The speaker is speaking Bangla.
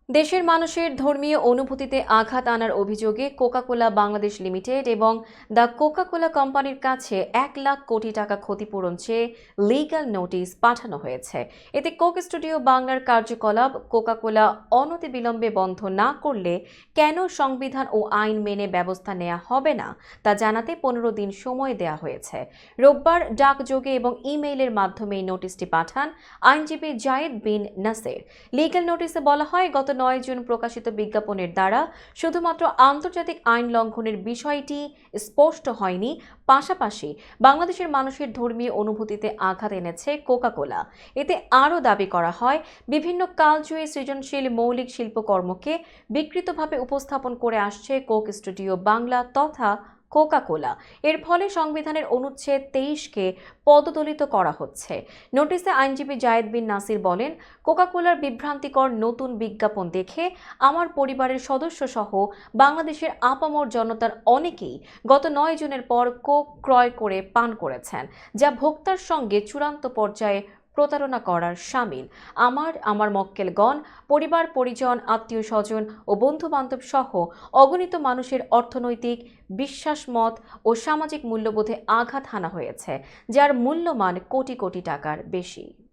দেশের মানুষের ধর্মীয় অনুভূতিতে আঘাত আনার অভিযোগে কোকা-কোলা বাংলাদেশ লিমিটেড এবং দ্য কোকা-কোলা কোম্পানির কাছে ১,০০,০০০ কোটি টাকা ক্ষতিপূরণ চেয়ে লিগ্যাল নোটিশ পাঠানো হয়েছে। এতে কোক স্টুডিও বাংলার কার্যকলাপ কোকা-কোলা অনতিবিলম্বে বন্ধ না করলে কেন সংবিধান ও আইন মেনে ব্যবস্থা নেওয়া হবে না তা জানাতে ১৫ দিন সময় দেওয়া হয়েছে। রোববার ডাকযোগে এবং ইমেইলের মাধ্যমে এই নোটিশটি পাঠান আইনজীবী জায়েদ বিন নাসের। লিগ্যাল নোটিশে বলা হয়, গত ৯ জুন প্রকাশিত বিজ্ঞাপনের দ্বারা শুধুমাত্র আন্তর্জাতিক আইন লঙ্ঘনের বিষয়টি স্পষ্ট হয়নি, পাশাপাশি বাংলাদেশের মানুষের ধর্মীয় অনুভূতিতে আঘাত এনেছে কোকা-কোলা। এতে আরও দাবি করা হয়, বিভিন্ন কালজয়ী সৃজনশীল মৌলিক শিল্পকর্মকে বিকৃতভাবে উপস্থাপন করে আসছে কোক স্টুডিও বাংলা তথা কোকা-কোলা। এর ফলে সংবিধানের অনুচ্ছেদ ২৩কে পদদলিত করা হচ্ছে। নোটিশে আইনজীবী জায়েদ বিন নাসির বলেন, কোকা-কোলার বিভ্রান্তিকর নতুন বিজ্ঞাপন দেখে আমার পরিবারের সদস্য সহ বাংলাদেশের আপামর জনতার অনেকেই গত ৯ জুনের পর কোক ক্রয় করে পান করেছেন, যা ভোক্তার সঙ্গে চূড়ান্ত পর্যায়ে প্রতারণা করার শামিল। আমার মক্কেলগণ, পরিবার পরিজন, আত্মীয় স্বজন ও বন্ধু বান্ধব সহ অগণিত মানুষের অর্থনৈতিক বিশ্বাসমত ও সামাজিক মূল্যবোধে আঘাত হানা হয়েছে, যার মূল্যমান কোটি কোটি টাকার বেশি।